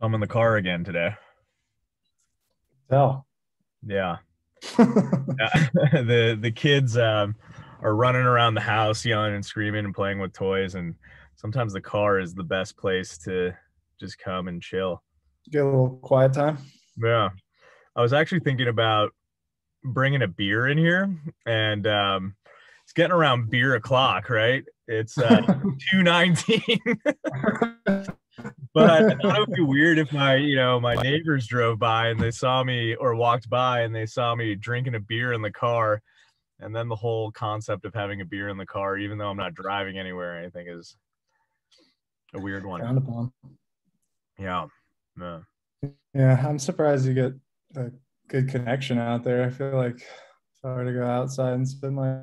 I'm in the car again today. Tell. Yeah. Yeah. The kids are running around the house yelling and screaming and playing with toys, and sometimes the car is the best place to just come and chill. Get a little quiet time. Yeah. I was actually thinking about bringing a beer in here, and it's getting around beer o'clock, right? It's 2:19. But I thought it would be weird if my neighbors drove by and they saw me, or walked by and they saw me drinking a beer in the car. And then the whole concept of having a beer in the car, even though I'm not driving anywhere or anything, is a weird one. Frowned upon. Yeah. Yeah. Yeah, I'm surprised you get a good connection out there. I feel like if I were to go outside and sit in my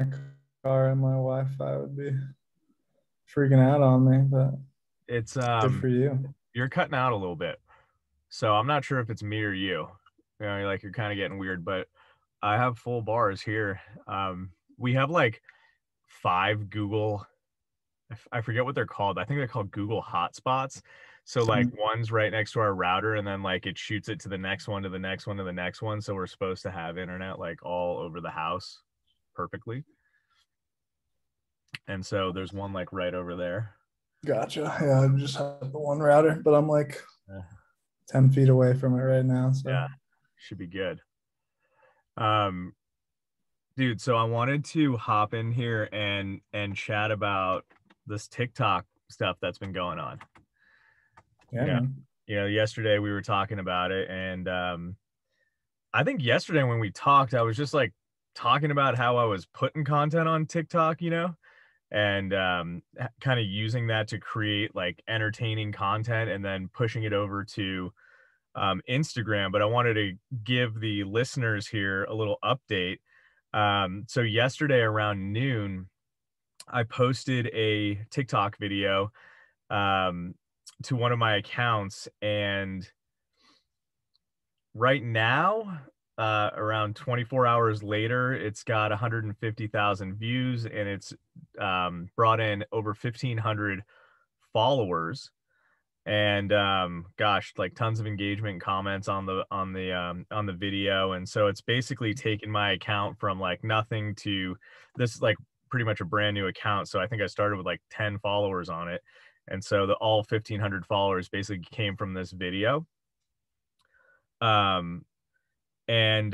car and my Wi-Fi would be freaking out on me, but It's good for you. you're cutting out a little bit. So I'm not sure if it's me or you. Like you're kind of getting weird, but I have full bars here. We have like five Google, I forget what they're called. I think they're called Google hotspots. So like one's right next to our router, and then like it shoots it to the next one, to the next one, to the next one. So we're supposed to have internet like all over the house perfectly. And so there's one like right over there. Gotcha. Yeah, I just have the one router, but I'm like Yeah, 10 feet away from it right now. So yeah, should be good. Um, Dude, so I wanted to hop in here and chat about this TikTok stuff that's been going on. yeah, Yeah. man. Yesterday we were talking about it, and I think yesterday when we talked, I was just like talking about how I was putting content on TikTok, and kind of using that to create like entertaining content and then pushing it over to Instagram. But I wanted to give the listeners here a little update. So yesterday around noon, I posted a TikTok video um, to one of my accounts, and right now, around 24 hours later, it's got 150,000 views, and it's brought in over 1,500 followers, and gosh, like tons of engagement and comments on the video. And so it's basically taken my account from like nothing to this, like pretty much a brand new account. So I think I started with like 10 followers on it, and so the all 1,500 followers basically came from this video. um and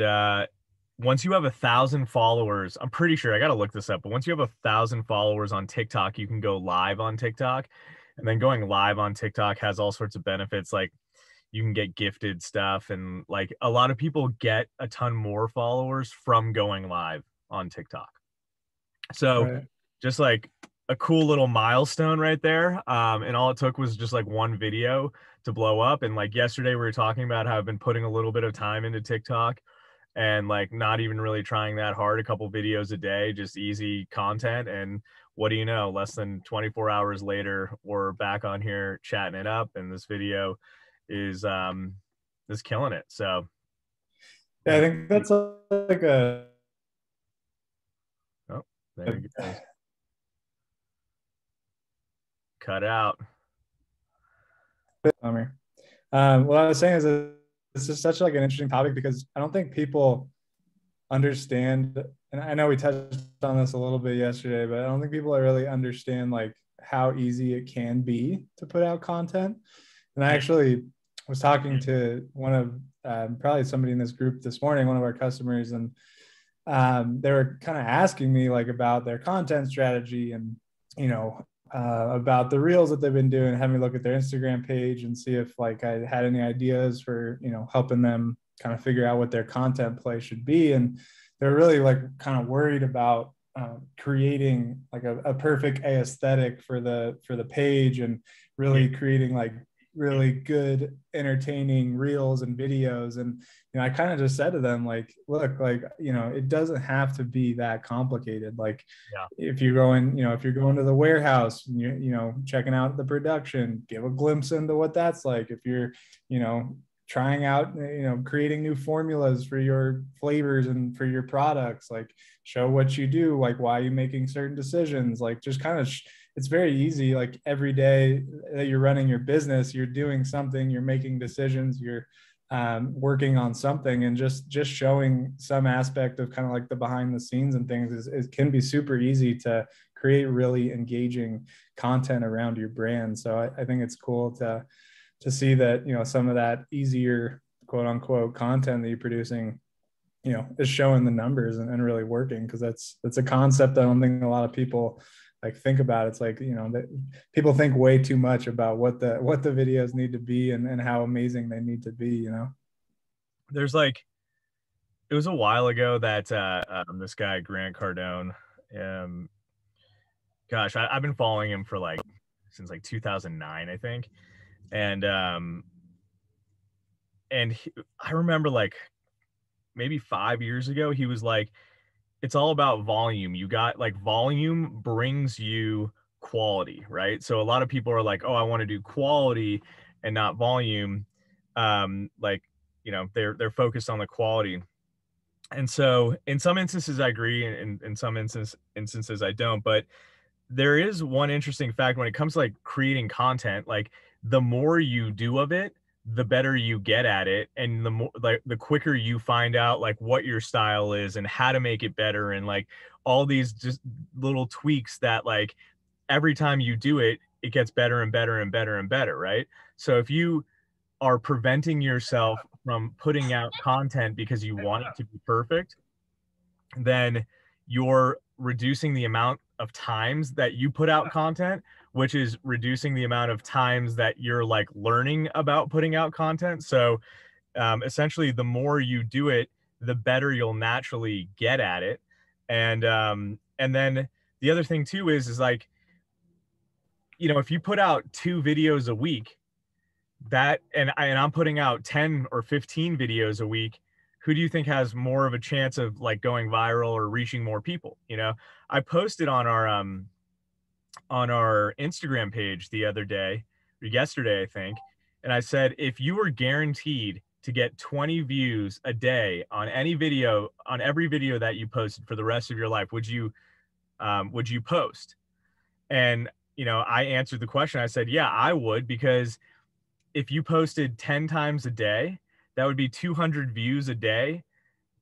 Once you have 1,000 followers, I'm pretty sure, I gotta look this up, but once you have 1,000 followers on TikTok, you can go live on TikTok. And then going live on TikTok has all sorts of benefits, like you can get gifted stuff, and like a lot of people get a ton more followers from going live on TikTok. So Right. just like a cool little milestone right there. And all it took was just like one video to blow up. And like yesterday, we were talking about how I've been putting a little bit of time into TikTok and like not even really trying that hard, a couple videos a day, just easy content. And what do you know? Less than 24 hours later, we're back on here chatting it up, and this video is killing it. So Yeah, I think that's like oh, there a he goes. Cut out. bummer. What I was saying is that this is such like an interesting topic because I don't think people understand, and I know we touched on this a little bit yesterday, but I don't think people really understand like how easy it can be to put out content. And I actually was talking to one of probably somebody in this group this morning, one of our customers, and they were kind of asking me like about their content strategy and you know about the reels that they've been doing, having me look at their Instagram page and see if like I had any ideas for helping them kind of figure out what their content play should be. And they're really like kind of worried about creating like a perfect aesthetic for the page and Yeah. really creating like really good entertaining reels and videos. And I kind of just said to them like, look, like it doesn't have to be that complicated. Like Yeah. if you're going, if you're going to the warehouse and you're checking out the production, give a glimpse into what that's like. If you're you know trying out, creating new formulas for your flavors and for your products, like show what you do, like why are you making certain decisions, like just kind of it's very easy. Like every day that you're running your business, you're doing something, you're making decisions, you're working on something, and just showing some aspect of kind of like the behind the scenes and things is can be super easy to create really engaging content around your brand. So I think it's cool to see that, you know, some of that easier quote unquote content that you're producing, you know, is showing the numbers and really working, because that's a concept I don't think a lot of people like think about. It's like, you know, that people think way too much about what the videos need to be and how amazing they need to be, you know. There's like, it was a while ago that this guy Grant Cardone, um, gosh, I've been following him for like since like 2009, I think, and I remember like maybe 5 years ago, he was like, it's all about volume. You got like volume brings you quality, right? So a lot of people are like, oh, I want to do quality and not volume. Like, you know, they're focused on the quality. And so in some instances I agree, and in some instances I don't. But there is one interesting fact when it comes to like creating content. Like, the more you do of it, the better you get at it, and the more, like, the quicker you find out like what your style is and how to make it better, and like all these just little tweaks that like every time you do it, it gets better and better and better and better, right? So if you are preventing yourself from putting out content because you want it to be perfect, then you're reducing the amount of times that you put out content, which is reducing the amount of times that you're like learning about putting out content. So essentially, the more you do it, the better you'll naturally get at it. And then the other thing too is like, you know, if you put out 2 videos a week, that and I'm putting out 10 or 15 videos a week, who do you think has more of a chance of like going viral or reaching more people? You know, I posted on our Instagram page the other day, or yesterday I think, and I said, if you were guaranteed to get 20 views a day on any video, on every video that you posted for the rest of your life, would you post? And you know, I answered the question. I said, yeah, I would, because if you posted 10 times a day, that would be 200 views a day.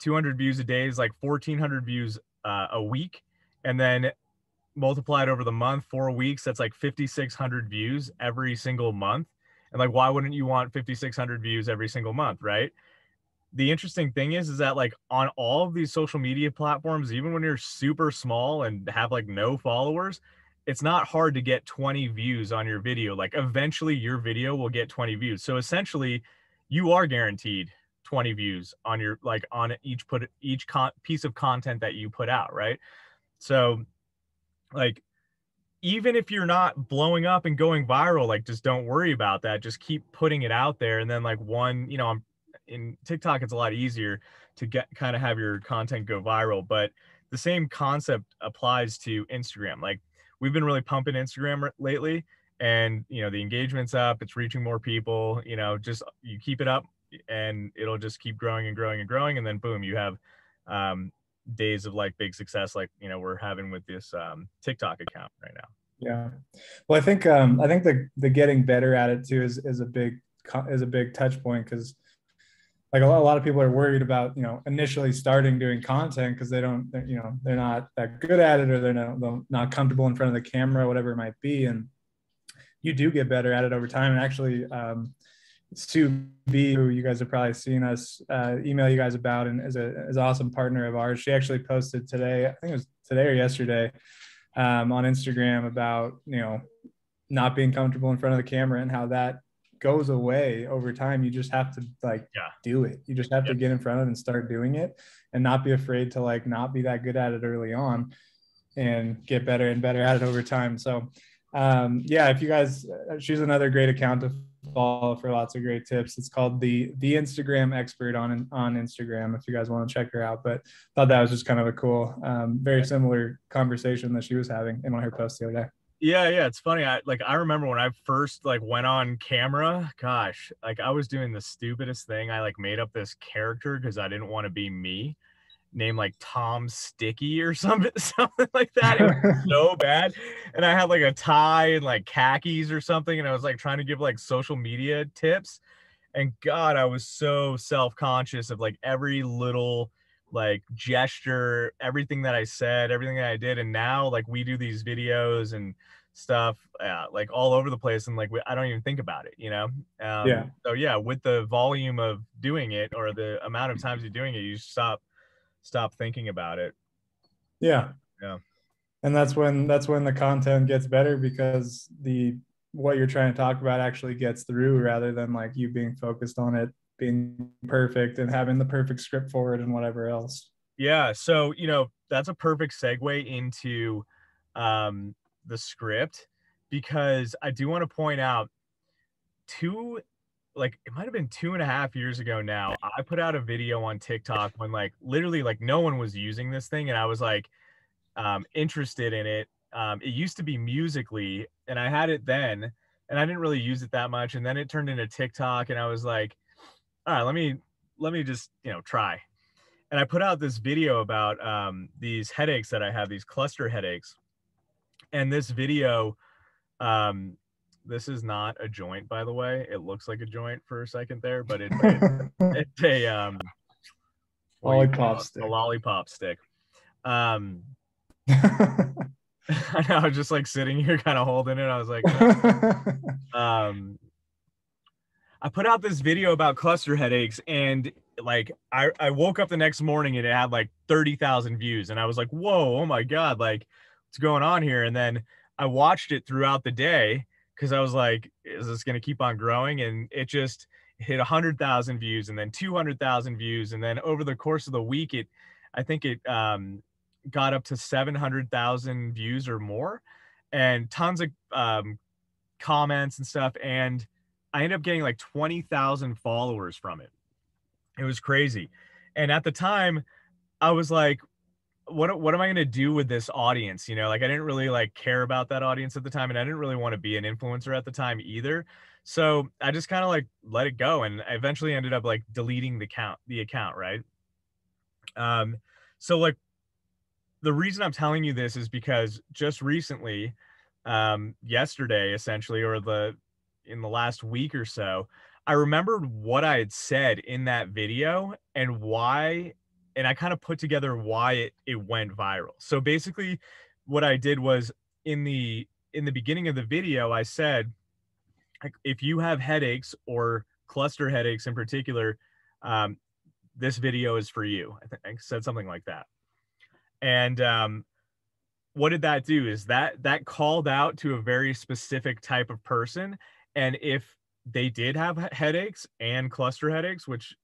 200 views a day is like 1,400 views a week. And then multiplied over the month, 4 weeks, that's like 5,600 views every single month. And like, why wouldn't you want 5,600 views every single month, right? The interesting thing is that like on all of these social media platforms, even when you're super small and have like no followers, it's not hard to get 20 views on your video. Like, eventually your video will get 20 views. So essentially you are guaranteed 20 views on your, like, on each piece of content that you put out, right? So like, even if you're not blowing up and going viral, like, just don't worry about that. Just keep putting it out there. And then like you know, in TikTok, it's a lot easier to get kind of have your content go viral, but the same concept applies to Instagram. Like, we've been really pumping Instagram lately, and you know, the engagement's up, it's reaching more people, you know, just you keep it up and it'll just keep growing and growing and growing. And then boom, you have um, days of like big success, like, you know, we're having with this TikTok account right now. Yeah. Well, I think the getting better at it too is a big touch point, because like a lot of people are worried about, you know, initially starting doing content because you know, they're not that good at it, or they're not comfortable in front of the camera, whatever it might be. And you do get better at it over time. And actually, Sue B, who you guys have probably seen us email you guys about, and is an awesome partner of ours. She actually posted today, I think it was today or yesterday, on Instagram about, you know, not being comfortable in front of the camera and how that goes away over time. You just have to like do it. You just have to get in front of it and start doing it, and not be afraid to like not be that good at it early on, and get better and better at it over time. So yeah, if you guys, she's another great account to follow for lots of great tips. It's called the Instagram Expert on Instagram, if you guys want to check her out. But thought that was just kind of a cool, very similar conversation that she was having in one of her posts the other day. Yeah, it's funny. I remember when I first like went on camera, gosh, like I was doing the stupidest thing. I like made up this character because I didn't want to be me, named like Tom Sticky or something, something like that. It was so bad. And I had like a tie and like khakis or something. And I was like trying to give like social media tips. And God, I was so self-conscious of like every little like gesture, everything that I said, everything that I did. And now like we do these videos and stuff like all over the place, and like I don't even think about it, you know. Yeah. So yeah, with the volume of doing it, or the amount of times you're doing it, you stop thinking about it. Yeah. Yeah. And that's when the content gets better, because the what you're trying to talk about actually gets through, rather than like you being focused on it being perfect and having the perfect script for it and whatever else. Yeah, so you know, that's a perfect segue into the script, because I do want to point out two, like it might have been 2.5 years ago now, I put out a video on TikTok when like literally like no one was using this thing, and I was like interested in it. It used to be Musically, and I had it then, and I didn't really use it that much, and then it turned into TikTok, and I was like, all right, let me just, you know, try. And I put out this video about these headaches that I have, these cluster headaches. And this video, um, this is not a joint, by the way. It looks like a joint for a second there, but it's a what do you call Lollipop it? A stick. lollipop stick. Um, I know, I was just like sitting here, kind of holding it. I was like, um, I put out this video about cluster headaches, and like I woke up the next morning and it had like 30,000 views, and I was like, whoa, oh my God, like what's going on here? And then I watched it throughout the day, because I was like, is this going to keep on growing? And it just hit 100,000 views, and then 200,000 views, and then over the course of the week, I think it got up to 700,000 views or more, and tons of comments and stuff. And I ended up getting like 20,000 followers from it. It was crazy. And at the time, I was like, what am I going to do with this audience? You know, like I didn't really like care about that audience at the time, and I didn't really want to be an influencer at the time either. So I just kind of like let it go, and I eventually ended up like deleting the account, right? Um, so like the reason I'm telling you this is because just recently, yesterday essentially, or in the last week or so, I remembered what I had said in that video and why, and I kind of put together why it went viral. So basically what I did was, in the beginning of the video, I said, like, if you have headaches, or cluster headaches in particular, um, this video is for you. I said something like that. And what did that do is that called out to a very specific type of person. And if they did have headaches and cluster headaches, which,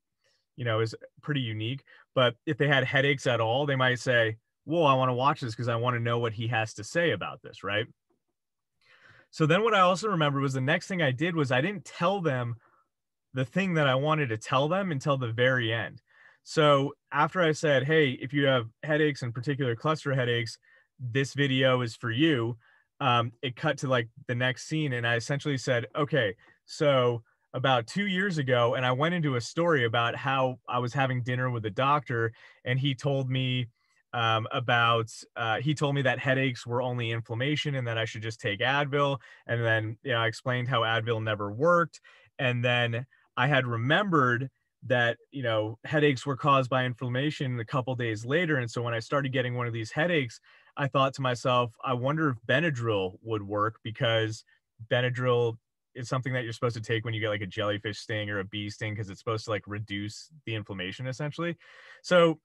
you know, is pretty unique, but if they had headaches at all, they might say, well, I want to watch this because I want to know what he has to say about this, right? So then what I also remember was, the next thing I did was, I didn't tell them the thing that I wanted to tell them until the very end. So after I said, hey, if you have headaches, in particular cluster headaches, this video is for you, it cut to like the next scene. And I essentially said, okay, so about 2 years ago, and I went into a story about how I was having dinner with a doctor, and he told me he told me that headaches were only inflammation, and that I should just take Advil. And then, you know, I explained how Advil never worked. And then I had remembered that, you know, headaches were caused by inflammation a couple days later. And so when I started getting one of these headaches, I thought to myself, I wonder if Benadryl would work, because Benadryl is something that you're supposed to take when you get like a jellyfish sting or a bee sting, because it's supposed to like reduce the inflammation essentially. So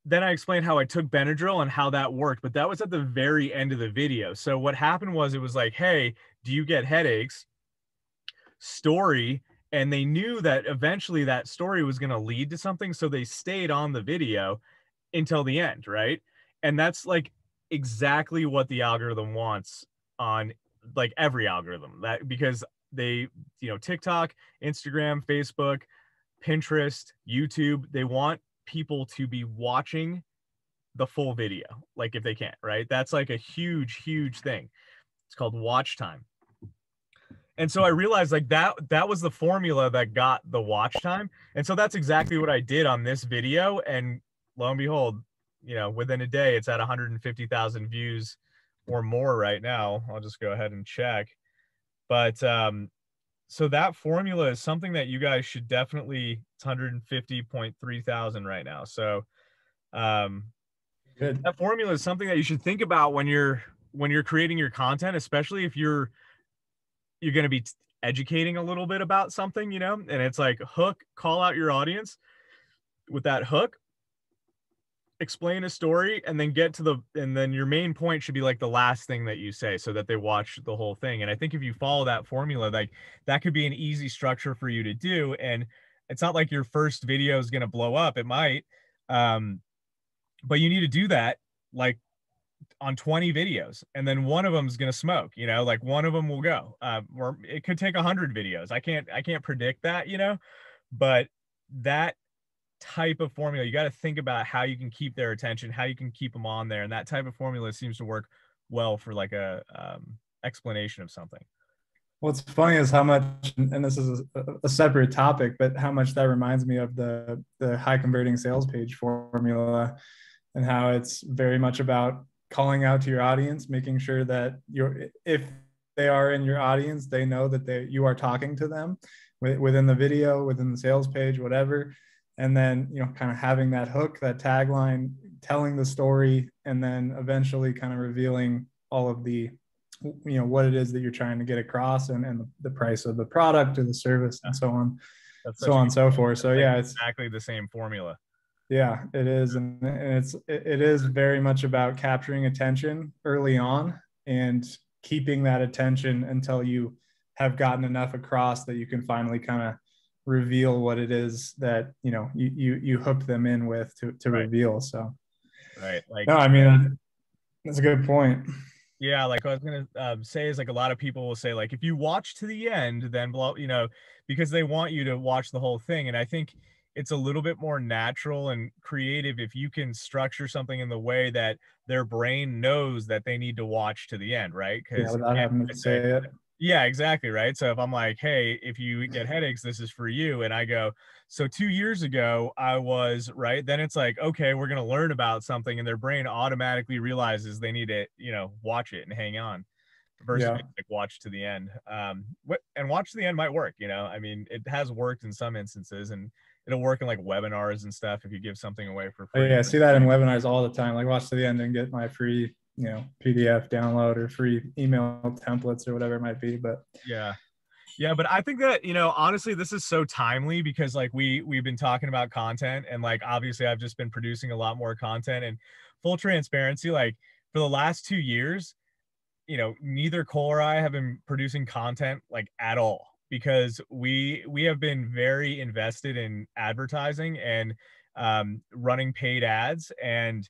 then I explained how I took Benadryl and how that worked, but that was at the very end of the video. So what happened was, it was like, hey, do you get headaches? Story. And they knew that eventually that story was going to lead to something. So they stayed on the video until the end, right? And that's like exactly what the algorithm wants on like every algorithm, that because they, you know, TikTok, Instagram, Facebook, Pinterest, YouTube, they want people to be watching the full video, like if they can, right? That's like a huge thing. It's called watch time. And so I realized like that was the formula that got the watch time. And so that's exactly what I did on this video. And lo and behold, within a day, it's at 150,000 views or more right now. I'll just go ahead and check. But so that formula is something that you guys should definitely, it's 150.3 thousand right now. So Good. that formula is something that you should think about when you're creating your content, especially if you're going to be educating a little bit about something, and it's like hook, call out your audience with that hook, explain a story, and then and then your main point should be like the last thing that you say so that they watch the whole thing. And I think if you follow that formula, like that could be an easy structure for you to do. And it's not like your first video is going to blow up. It might, but you need to do that like on 20 videos, and then one of them is going to smoke, like one of them will go, or it could take 100 videos. I can't predict that, but that type of formula, you got to think about how you can keep their attention, how you can keep them on there. And that type of formula seems to work well for like a explanation of something. What's funny is how much, and this is a separate topic, but how much that reminds me of the high converting sales page formula, and how it's very much about calling out to your audience, making sure that if they are in your audience, they know that you are talking to them within the video, within the sales page, whatever. And then, kind of having that hook, that tagline, telling the story, and then eventually kind of revealing all of the, what it is that you're trying to get across, and the price of the product or the service, and so on, so on and so forth. So yeah, it's exactly the same formula. Yeah, it is. And it is very much about capturing attention early on and keeping that attention until you have gotten enough across that you can finally kind of reveal what it is that, you hooked them in with to right. reveal. So, right. Like, no, I mean, that's a good point. Yeah, like I was gonna say is like a lot of people will say like if you watch to the end, then because they want you to watch the whole thing. And I think it's a little bit more natural and creative if you can structure something in the way that their brain knows that they need to watch to the end, right? Because without having to say it. Yeah, exactly, right? So if I'm like, hey, if you get headaches, this is for you. And I go, so 2 years ago, I was, right? Then it's like, okay, we're going to learn about something, and their brain automatically realizes they need to, watch it and hang on versus like watch to the end. And watch to the end might work, I mean, it has worked in some instances, and it'll work in like webinars and stuff if you give something away for free. Yeah, I see that in webinars all the time. Like watch to the end and get my free PDF download or free email templates or whatever it might be. But yeah, but I think that, honestly, this is so timely because like we've been talking about content, and like obviously I've just been producing a lot more content. And full transparency, like for the last 2 years, neither Cole or I have been producing content like at all, because we have been very invested in advertising and running paid ads, and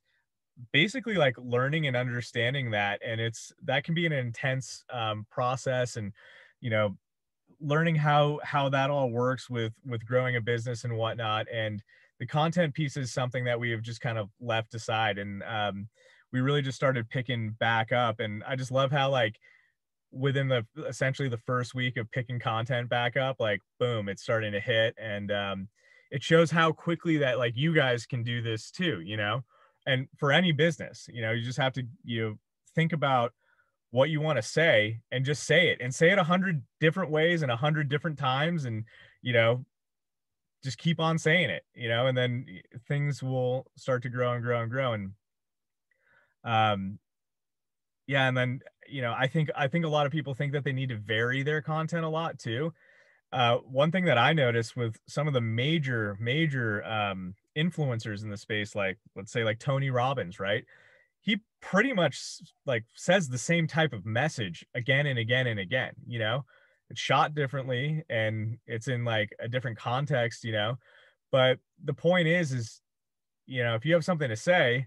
basically like learning and understanding that. And that can be an intense process, and learning how that all works with growing a business and whatnot. And the content piece is something that we have just kind of left aside, and we really just started picking back up. And I just love how like within essentially the first week of picking content back up, like boom, it's starting to hit. And it shows how quickly that like you guys can do this too, and for any business, you just have to, think about what you want to say and just say it, and say it 100 different ways and 100 different times. And, just keep on saying it, and then things will start to grow and grow and grow. And, yeah. And then, I think a lot of people think that they need to vary their content a lot too. One thing that I noticed with some of the major influencers in the space, like let's say like Tony Robbins, right? He pretty much like says the same type of message again and again and again. It's shot differently and it's in like a different context, but the point is, if you have something to say,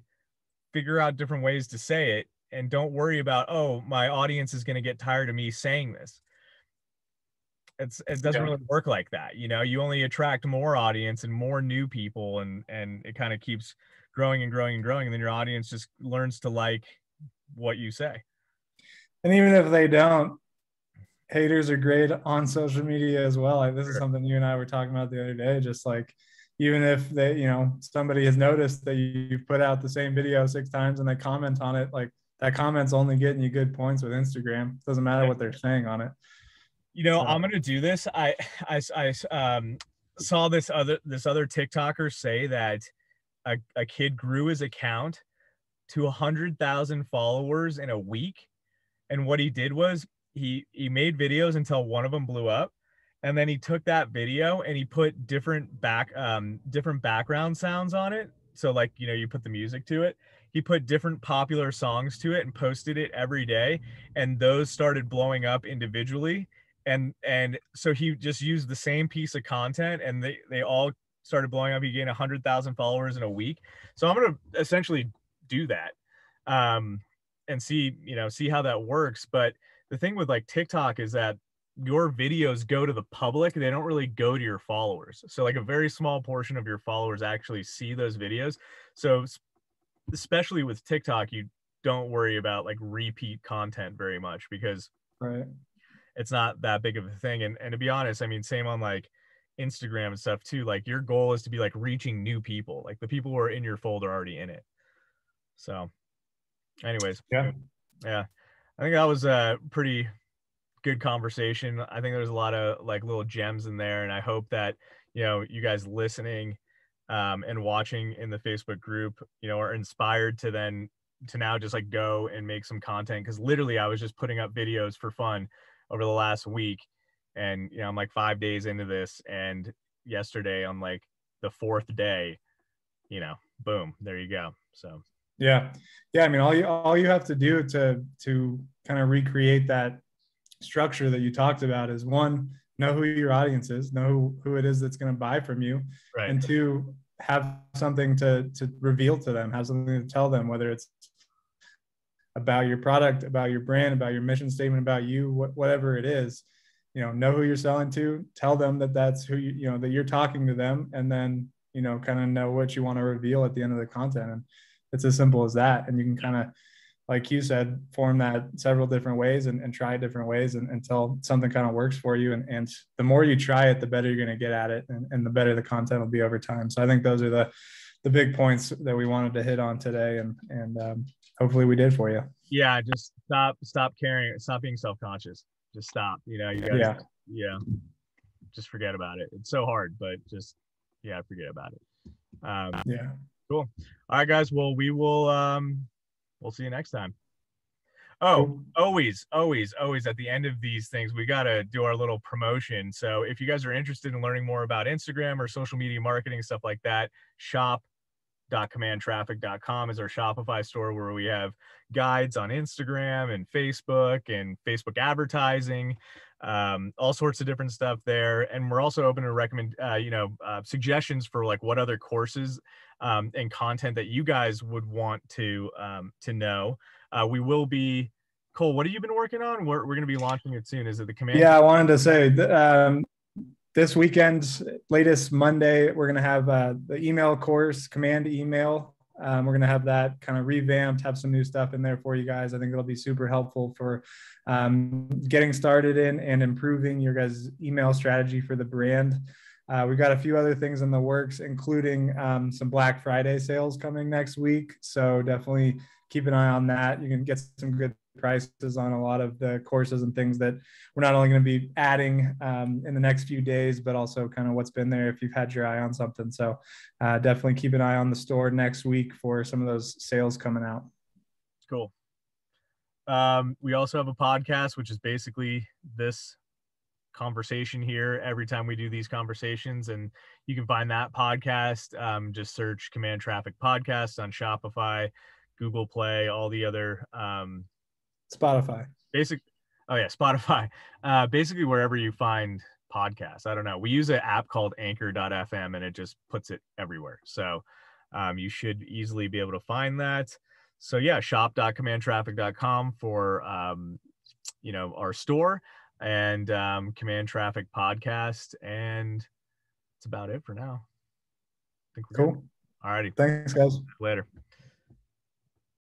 figure out different ways to say it, and don't worry about, oh, my audience is going to get tired of me saying this. It doesn't really work like that. You only attract more audience and more new people, and it kind of keeps growing and growing and growing. And then your audience just learns to like what you say. And even if they don't, haters are great on social media as well. Like, this is something you and I were talking about the other day, just like even if they, somebody has noticed that you've put out the same video 6 times and they comment on it, like that comment's only getting you good points with Instagram. Doesn't matter what they're saying on it. I'm gonna do this. I saw this other TikToker say that a kid grew his account to 100,000 followers in a week, and what he did was he made videos until one of them blew up, and then he took that video and he put different background sounds on it. So like, you put the music to it. He put different popular songs to it and posted it every day, and those started blowing up individually. And so he just used the same piece of content, and they all started blowing up. He gained 100,000 followers in a week. So I'm gonna essentially do that, and see how that works. But the thing with like TikTok is that your videos go to the public. They don't really go to your followers. So like a very small portion of your followers actually see those videos. So especially with TikTok, you don't worry about like repeat content very much, because Right. it's not that big of a thing. And to be honest, I mean, same on like Instagram and stuff too. Like your goal is to be like reaching new people. Like the people who are in your fold are already in it. So anyways, Yeah. I think that was a pretty good conversation. I think there's a lot of like little gems in there, and I hope that you guys listening and watching in the Facebook group are inspired to now just like go and make some content, because literally I was just putting up videos for fun over the last week, and I'm like 5 days into this, and yesterday on like the 4th day, boom, there you go. So Yeah. I mean, all you have to do to kind of recreate that structure that you talked about is, one, know who your audience is, know who it is that's going to buy from you, right. and two, have something to reveal to them, have something to tell them, whether it's about your product, about your brand, about your mission statement, about you, whatever it is. Know who you're selling to, tell them that that's who that you're talking to them, and then kind of know what you want to reveal at the end of the content. And it's as simple as that. And you can kind of, like you said, form that several different ways and try different ways until something kind of works for you. And the more you try it, the better you're going to get at it, and the better the content will be over time. So I think those are the big points that we wanted to hit on today, and hopefully we did for you. Yeah, just stop caring, stop being self-conscious. Just stop. You guys, just forget about it. It's so hard, but just forget about it. Yeah. Cool. All right, guys. Well, we'll see you next time. Oh, Cool. always at the end of these things, we got to do our little promotion. So if you guys are interested in learning more about Instagram or social media marketing, stuff like that, shop.commandtraffic.com is our Shopify store, where we have guides on Instagram and Facebook advertising, all sorts of different stuff there. And we're also open to recommend, suggestions for like what other courses and content that you guys would want to know. We will be, Cole, what have you been working on? We're going to be launching it soon. Is it the Command? Yeah, I wanted to say this weekend, latest Monday, we're going to have the email course, Command Email. We're going to have that kind of revamped, have some new stuff in there for you guys. I think it'll be super helpful for getting started in and improving your guys' email strategy for the brand. We've got a few other things in the works, including some Black Friday sales coming next week. So definitely keep an eye on that. You can get some good prices on a lot of the courses and things that we're not only going to be adding in the next few days, but also kind of what's been there if you've had your eye on something. So definitely keep an eye on the store next week for some of those sales coming out. Cool. We also have a podcast, which is basically this conversation here every time we do these conversations, and you can find that podcast. Just search Command Traffic Podcast on Shopify, Google Play, all the other Spotify. Spotify. Basically wherever you find podcasts. I don't know. We use an app called Anchor.fm, and it just puts it everywhere. So you should easily be able to find that. So yeah, shop.commandtraffic.com for our store, and Command Traffic Podcast, and that's about it for now. I think we're cool. All righty. Thanks, guys. Later.